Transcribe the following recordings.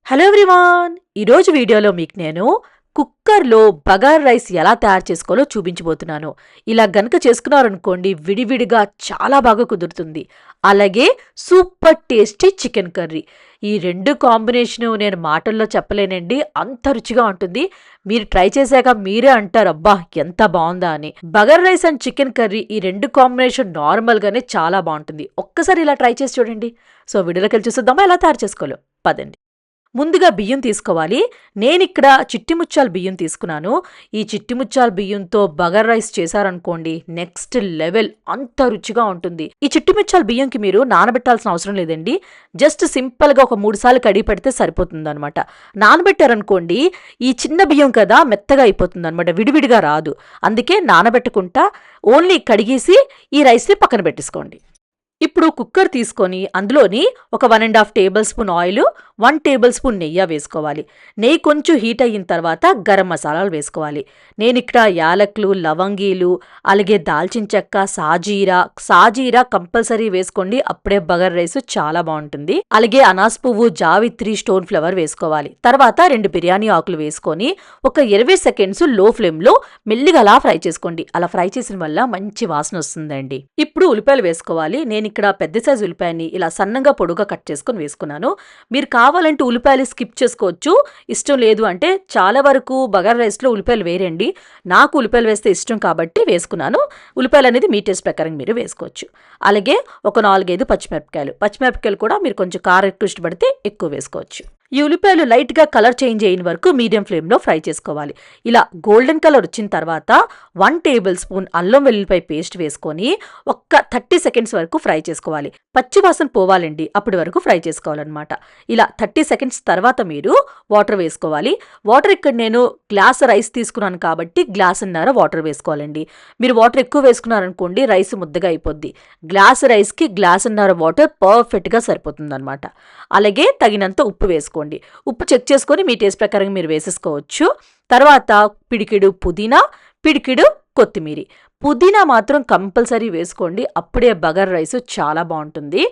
Hello everyone! ఈరోజు వీడియోలో మీకు నేను కుక్కర్‌లో బగారా రైస్ ఎలా తయారు చేసుకోవాలో చూపించబోతున్నాను. ఇలా గనక చేసుకున్నారనుకోండి విడివిడిగా చాలా బాగా కుదురుతుంది. అలాగే సూపర్ టేస్టీ చికెన్ కర్రీ. ఈ 2 కాంబినేషను నేను మాటల్లో చెప్పలేనండి. అంత రుచిగా ఉంటుంది. మీరు ట్రై చేశాక మీరే అంటారు అబ్బా! ఎంత బావుందా అని. Bagara rice and chicken curry ఈ 2 కాంబినేషన్ నార్మల్‌గానే చాలా బావుంటుంది. ఒక్కసారి ఇలా ట్రై చేసి చూడండి. సో వీడియోలోకెళ్ళి చూసేద్దామా ఎలా తయారు చేసుకోవాలో? పదండి. ముందుగా బియ్యం తీసుకోవాలి. నేనిక్కడ చిట్టి ముత్యాల బియ్యం తీసుకున్నాను. ఈ చిట్టి ముత్యాల బియ్యంతో బగారా రైస్ చేశారనుకోండి నెక్స్ట్ లెవెల్ అంత రుచిగా ఉంటుంది. ఈ చిట్టి ముత్యాల బియ్యంకి మీరు నానబెట్టాల్సిన అవసరం లేదండి. జస్ట్ సింపుల్‌గా ఒక 3 సార్లు కడిగి పెడితే సరిపోతుందనమాట. నానబెట్టారనుకోండి ఈ చిన్న బియ్యం కదా మెత్తగా అయిపోతుందనమాట. విడివిడిగా రాదు. అందుకే నానబెట్టకుండా ఓన్లీ కడిగేసి ఈ రైస్‌ని పక్కన పెట్టేసుకోండి. ఇప్పుడు కుక్కర్ తీసుకొని అందులోని ఒక 1½ table spoon oil, 1 table spoon నెయ్యి వేసుకోవాలి. నెయ్యి కొంచెం హీట్ అయిన తర్వాత గరం మసాలాలు వేసుకోవాలి. నేనిక్కడ యాలకులు, లవంగీలు, అలాగే దాల్చిన చెక్క, సాజీరా కంపల్సరీ వేసుకోండి. అప్పుడే బగారా రైస్ చాలా బాగుంటుంది. అలాగే అనాస్ పువ్వు, జావిత్రి, స్టోన్ ఫ్లవర్ వేసుకోవాలి. తర్వాత 2 బిర్యానీ ఆకులు వేసుకొని ఒక 20 సెకండ్స్ లో ఫ్లేమ్లో మెల్లిగా అలా ఫ్రై చేసుకోండి. అలా ఫ్రై చేసిన వల్ల మంచి వాసన వస్తుందండి. ఇప్పుడు ఉల్లిపాయలు వేసుకోవాలి. నేను ఇక్కడ పెద్ద సైజు ఉల్లిపాయని ఇలా సన్నంగా పొడుగా కట్ చేసుకొని వేసుకున్నాను. మీరు కావాలంటే ఉల్లిపాయలు స్కిప్ చేసుకోవచ్చు. ఇష్టం లేదు అంటే చాలా వరకు బగారా రైస్లో ఉల్లిపాయలు వేరండి. నాకు ఉల్లిపాయలు వేస్తే ఇష్టం కాబట్టి వేసుకున్నాను. ఉల్లిపాయలు అనేది మీ టేస్ట్ ప్రకారం మీరు వేసుకోవచ్చు. అలాగే ఒక 4-5 పచ్చిమిరపకాయలు కూడా మీరు కొంచెం కారం ఎక్కువ ఇష్టపడితే ఎక్కువ వేసుకోవచ్చు. ఈ ఉల్లిపాయలు లైట్గా కలర్ చేంజ్ అయిన వరకు మీడియం ఫ్లేమ్లో ఫ్రై చేసుకోవాలి. ఇలా గోల్డెన్ కలర్ వచ్చిన తర్వాత 1 టేబుల్ స్పూన్ అల్లం వెల్లుల్లిపాయ పేస్ట్ వేసుకొని ఒక్క 30 సెకండ్స్ వరకు ఫ్రై చేసుకోవాలి. పచ్చి వాసన పోవాలండి, అప్పటి వరకు ఫ్రై చేసుకోవాలన్నమాట. ఇలా 30 సెకండ్స్ తర్వాత మీరు వాటర్ వేసుకోవాలి. వాటర్ ఇక్కడ నేను గ్లాస్ రైస్ తీసుకున్నాను కాబట్టి గ్లాసున్నర వాటర్ వేసుకోవాలండి. మీరు వాటర్ ఎక్కువ వేసుకున్నారనుకోండి రైస్ ముద్దగా అయిపోద్ది. గ్లాస్ రైస్కి గ్లాసున్నర వాటర్ పర్ఫెక్ట్గా సరిపోతుందన్నమాట. అలాగే తగినంత ఉప్పు వేసుకోండి. ఉప్పు చెక్ చేసుకొని మీ టేస్ట్ ప్రకారం మీరు వేసేసుకోవచ్చు. తర్వాత పిడికిడు పుదీనా, పిడికిడు కొత్తిమీర. పుదీనా మాత్రం కంపల్సరీ వేసుకోండి. అప్పుడే బగారా రైస్ చాలా బాగుంటుంది.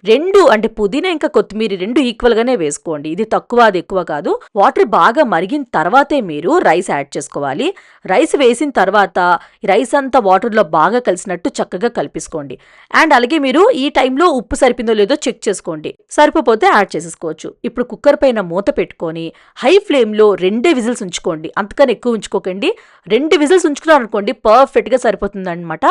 2 అంటే పుదీనా ఇంకా కొత్తిమీర 2 ఈక్వల్గానే వేసుకోండి. ఇది తక్కువ అది ఎక్కువ కాదు. వాటర్ బాగా మరిగిన తర్వాతే మీరు రైస్ యాడ్ చేసుకోవాలి. రైస్ వేసిన తర్వాత రైస్ అంతా వాటర్లో బాగా కలిసినట్టు చక్కగా కలిపేసుకోండి. అండ్ అలాగే మీరు ఈ టైంలో ఉప్పు సరిపోయిందో లేదో చెక్ చేసుకోండి. సరిపోతే యాడ్ చేసేసుకోవచ్చు. ఇప్పుడు కుక్కర్ పైన మూత పెట్టుకొని హై ఫ్లేమ్లో 2 విజిల్స్ ఉంచుకోండి. అంతకని ఎక్కువ ఉంచుకోకండి. 2 విజిల్స్ ఉంచుకున్నారనుకోండి పర్ఫెక్ట్గా సరిపోతుందన్నమాట.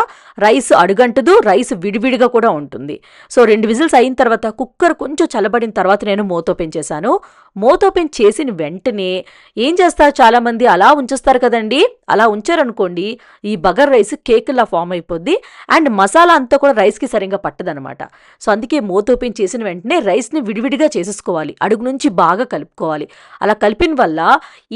రైస్ అడుగంటదు, రైస్ విడివిడిగా కూడా ఉంటుంది. సో 2 విజిల్స్ అయిన తర్వాత కుక్కర్ కొంచెం చల్లబడిన తర్వాత నేను మూత ఓపెన్ చేశాను. మూత ఓపెన్ చేసిన వెంటనే ఏం చేస్తారు చాలామంది అలా ఉంచేస్తారు కదండి. అలా ఉంచారనుకోండి ఈ బగారా రైస్ కేక్లా ఫామ్ అయిపోద్ది. అండ్ మసాలా అంతా కూడా రైస్కి సరిగ్గా పట్టదనమాట. సో అందుకే మూత ఓపెన్ చేసిన వెంటనే రైస్ని విడివిడిగా చేసేసుకోవాలి. అడుగు నుంచి బాగా కలుపుకోవాలి. అలా కలిపిన వల్ల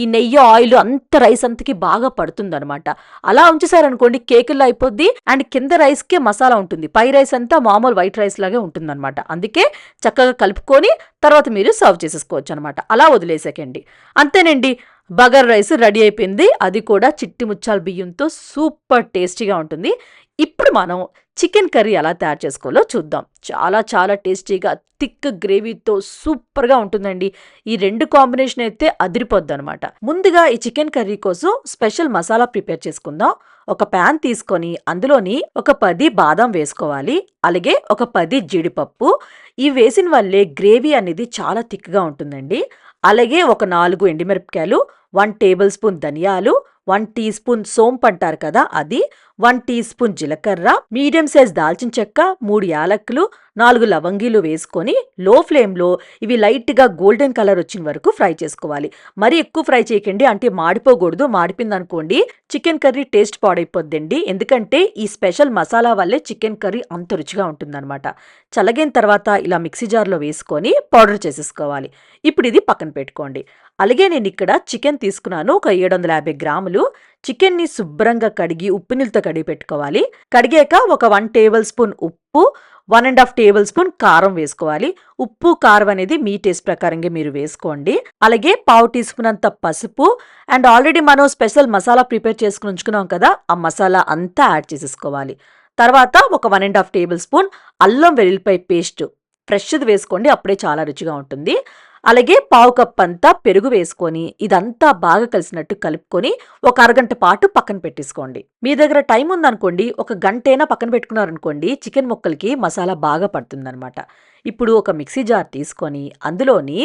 ఈ నెయ్యి ఆయిల్ అంత రైస్ అంతకి బాగా పడుతుందనమాట. అలా ఉంచేసారనుకోండి కేకుల్లో అయిపోద్ది. అండ్ కింద రైస్కే మసాలా ఉంటుంది, పై రైస్ అంతా మామూలు వైట్ రైస్ లాగే ఉంటుందన్నమాట. అందుకే చక్కగా కలుపుకొని తర్వాత మీరు సర్వ్ చేసేసుకోవచ్చు అనమాట. అలా వదిలేసేకండి. అంతేనండి, బగారా రైస్ రెడీ అయిపోయింది. అది కూడా చిట్టి ముత్యాల బియ్యంతో సూపర్ టేస్టీగా ఉంటుంది. ఇప్పుడు మనం చికెన్ కర్రీ ఎలా తయారు చేసుకోవాలో చూద్దాం. చాలా చాలా టేస్టీగా థిక్ గ్రేవీతో సూపర్గా ఉంటుందండి. ఈ 2 కాంబినేషన్ అయితే అదిరిపోద్ది అనమాట. ముందుగా ఈ చికెన్ కర్రీ కోసం స్పెషల్ మసాలా ప్రిపేర్ చేసుకుందాం. ఒక ప్యాన్ తీసుకొని అందులోని ఒక 10 బాదం వేసుకోవాలి. అలాగే ఒక 10 జీడిపప్పు. ఇవి వేసిన వల్లే గ్రేవీ అనేది చాలా థిక్గా ఉంటుందండి. అలాగే ఒక 4 ఎండుమిరపకాయలు, 1 టేబుల్ స్పూన్ ధనియాలు, 1 టీ స్పూన్ సోంపు అంటారు కదా అది, 1 టీ స్పూన్ జీలకర్ర, మీడియం సైజ్ దాల్చిన చెక్క, 3 యాలకులు, 4 లవంగీలు వేసుకొని లో ఫ్లేమ్లో ఇవి లైట్గా గోల్డెన్ కలర్ వచ్చిన వరకు ఫ్రై చేసుకోవాలి. మరీ ఎక్కువ ఫ్రై చేయకండి, అంటే మాడిపోకూడదు. మాడిపోయిందనుకోండి చికెన్ కర్రీ టేస్ట్ పాడైపోద్దండి. ఎందుకంటే ఈ స్పెషల్ మసాలా వల్లే చికెన్ కర్రీ అంత రుచిగా ఉంటుందన్నమాట. చల్లగిన తర్వాత ఇలా మిక్సీ జార్లో వేసుకొని పౌడర్ చేసేసుకోవాలి. ఇప్పుడు ఇది పక్కన పెట్టుకోండి. అలాగే నేను ఇక్కడ చికెన్ తీసుకున్నాను, ఒక 750 గ్రాములు. చికెన్ని శుభ్రంగా కడిగి ఉప్పు నీళ్ళతో కడిగి పెట్టుకోవాలి. కడిగాక ఒక 1 టేబుల్ స్పూన్ ఉప్పు, 1½ టేబుల్ స్పూన్ కారం వేసుకోవాలి. ఉప్పు కారం అనేది మీ టేస్ట్ ప్రకారంగా మీరు వేసుకోండి. అలాగే పావు టీ స్పూన్ అంత పసుపు. అండ్ ఆల్రెడీ మనం స్పెషల్ మసాలా ప్రిపేర్ చేసుకుని ఉంచుకున్నాం కదా, ఆ మసాలా అంతా యాడ్ చేసేసుకోవాలి. తర్వాత ఒక 1½ టేబుల్ స్పూన్ అల్లం వెల్లుల్లిపాయ పేస్ట్ ఫ్రెష్ది వేసుకోండి, అప్పుడే చాలా రుచిగా ఉంటుంది. అలాగే పావు కప్ అంతా పెరుగు వేసుకొని ఇదంతా బాగా కలిసినట్టు కలుపుకొని ఒక అరగంట పాటు పక్కన పెట్టేసుకోండి. మీ దగ్గర టైం ఉందనుకోండి, ఒక గంటైనా పక్కన పెట్టుకున్నారనుకోండి, చికెన్ ముక్కలకి మసాలా బాగా పడుతుందనమాట. ఇప్పుడు ఒక మిక్సీ జార్ తీసుకొని అందులోని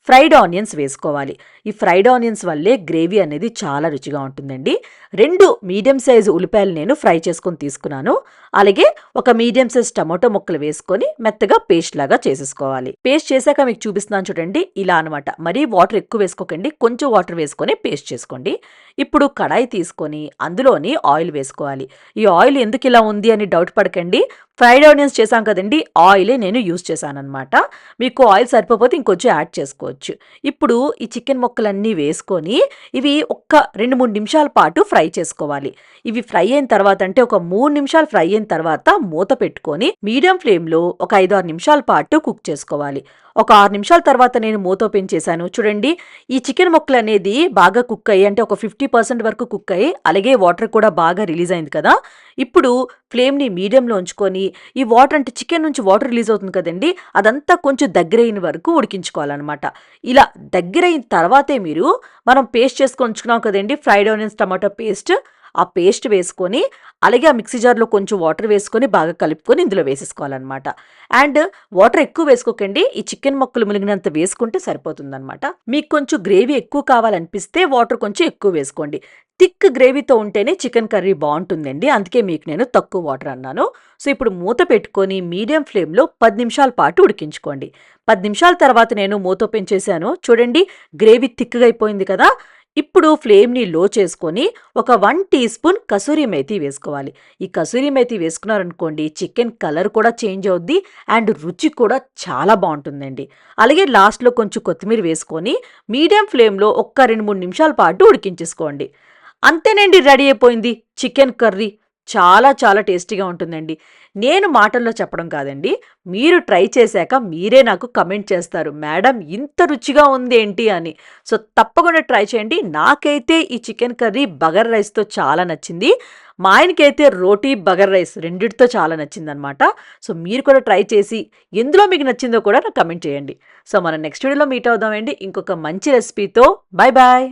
ఫ్రైడ్ ఆనియన్స్ వేసుకోవాలి. ఈ ఫ్రైడ్ ఆనియన్స్ వల్లే గ్రేవీ అనేది చాలా రుచిగా ఉంటుందండి. 2 మీడియం సైజు ఉల్లిపాయలు నేను ఫ్రై చేసుకొని తీసుకున్నాను. అలాగే ఒక మీడియం సైజ్ టమాటో ముక్కలు వేసుకొని మెత్తగా పేస్ట్ లాగా చేసేసుకోవాలి. పేస్ట్ చేశాక మీకు చూపిస్తున్నాను చూడండి, ఇలా అనమాట. మరీ వాటర్ ఎక్కువ వేసుకోకండి, కొంచెం వాటర్ వేసుకొని పేస్ట్ చేసుకోండి. ఇప్పుడు కడాయి తీసుకొని అందులోని ఆయిల్ వేసుకోవాలి. ఈ ఆయిల్ ఎందుకు ఇలా ఉంది అని డౌట్ పడకండి. ఫ్రైడ్ ఆనియన్స్ చేశాం కదండి, ఆయిలే నేను యూజ్ చేశానన్నమాట. మీకు ఆయిల్ సరిపోతే ఇంకొంచెం యాడ్ చేసుకోవచ్చు. ఇప్పుడు ఈ చికెన్ ముక్కలన్నీ వేసుకొని ఇవి ఒక్క 2-3 నిమిషాల పాటు ఫ్రై చేసుకోవాలి. ఇవి ఫ్రై అయిన తర్వాత అంటే ఒక 3 నిమిషాలు ఫ్రై అయిన తర్వాత మూత పెట్టుకొని మీడియం ఫ్లేమ్లో ఒక 5-6 నిమిషాల పాటు కుక్ చేసుకోవాలి. ఒక 6 నిమిషాల తర్వాత నేను మూత ఓపెన్ చేశాను. చూడండి, ఈ చికెన్ ముక్కలు అనేది బాగా కుక్ అయ్యి అంటే ఒక 50% వరకు కుక్ అయ్యి అలాగే వాటర్ కూడా బాగా రిలీజ్ అయింది కదా. ఇప్పుడు ఫ్లేమ్ని మీడియంలో ఉంచుకొని ఈ వాటర్ అంటే చికెన్ నుంచి వాటర్ రిలీజ్ అవుతుంది కదండి, అదంతా కొంచెం దగ్గరైన వరకు ఉడికించుకోవాలన్నమాట. ఇలా దగ్గరైన తర్వాతే మనం పేస్ట్ చేసుకొని ఉంచుకున్నాం కదండి, ఫ్రైడ్ ఆనియన్స్ టమాటో పేస్ట్, ఆ పేస్ట్ వేసుకొని అలాగే ఆ మిక్సీ జార్లో కొంచెం వాటర్ వేసుకొని బాగా కలుపుకొని ఇందులో వేసేసుకోవాలన్నమాట. అండ్ వాటర్ ఎక్కువ వేసుకోకండి, ఈ చికెన్ ముక్కలు ములిగినంత వేసుకుంటే సరిపోతుందన్నమాట. మీకు కొంచెం గ్రేవీ ఎక్కువ కావాలనిపిస్తే వాటర్ కొంచెం ఎక్కువ వేసుకోండి. థిక్ గ్రేవీతో ఉంటేనే చికెన్ కర్రీ బాగుంటుందండి, అందుకే మీకు నేను తక్కువ వాటర్ అన్నాను. సో ఇప్పుడు మూత పెట్టుకొని మీడియం ఫ్లేమ్లో 10 నిమిషాల పాటు ఉడికించుకోండి. 10 నిమిషాల తర్వాత నేను మూత ఓపెన్ చేశాను. చూడండి, గ్రేవీ థిక్గా అయిపోయింది కదా. ఇప్పుడు ఫ్లేమ్ని లో చేసుకొని ఒక 1 టీ స్పూన్ కసూరి మేతి వేసుకోవాలి. ఈ కసూరి మేతి వేసుకున్నారనుకోండి, చికెన్ కలర్ కూడా చేంజ్ అవుద్ది అండ్ రుచి కూడా చాలా బాగుంటుందండి. అలాగే లాస్ట్లో కొంచెం కొత్తిమీర వేసుకొని మీడియం ఫ్లేమ్లో ఒక్క 2-3 నిమిషాల పాటు ఉడికించేసుకోండి. అంతేనండి, రెడీ అయిపోయింది చికెన్ కర్రీ. చాలా చాలా టేస్టీగా ఉంటుందండి. నేను మాటల్లో చెప్పడం కాదండి, మీరు ట్రై చేశాక మీరే నాకు కమెంట్ చేస్తారు, మేడం ఇంత రుచిగా ఉందేంటి అని. సో తప్పకుండా ట్రై చేయండి. నాకైతే ఈ చికెన్ కర్రీ బగర్ రైస్తో చాలా నచ్చింది. మా ఆయనకైతే రోటీ బగర్ రైస్ రెండిటితో చాలా నచ్చిందనమాట. సో మీరు కూడా ట్రై చేసి ఎందులో మీకు నచ్చిందో కూడా నాకు కమెంట్ చేయండి. సో మనం నెక్స్ట్ వీడియోలో మీట్ అవుదామండి ఇంకొక మంచి రెసిపీతో. Bye bye.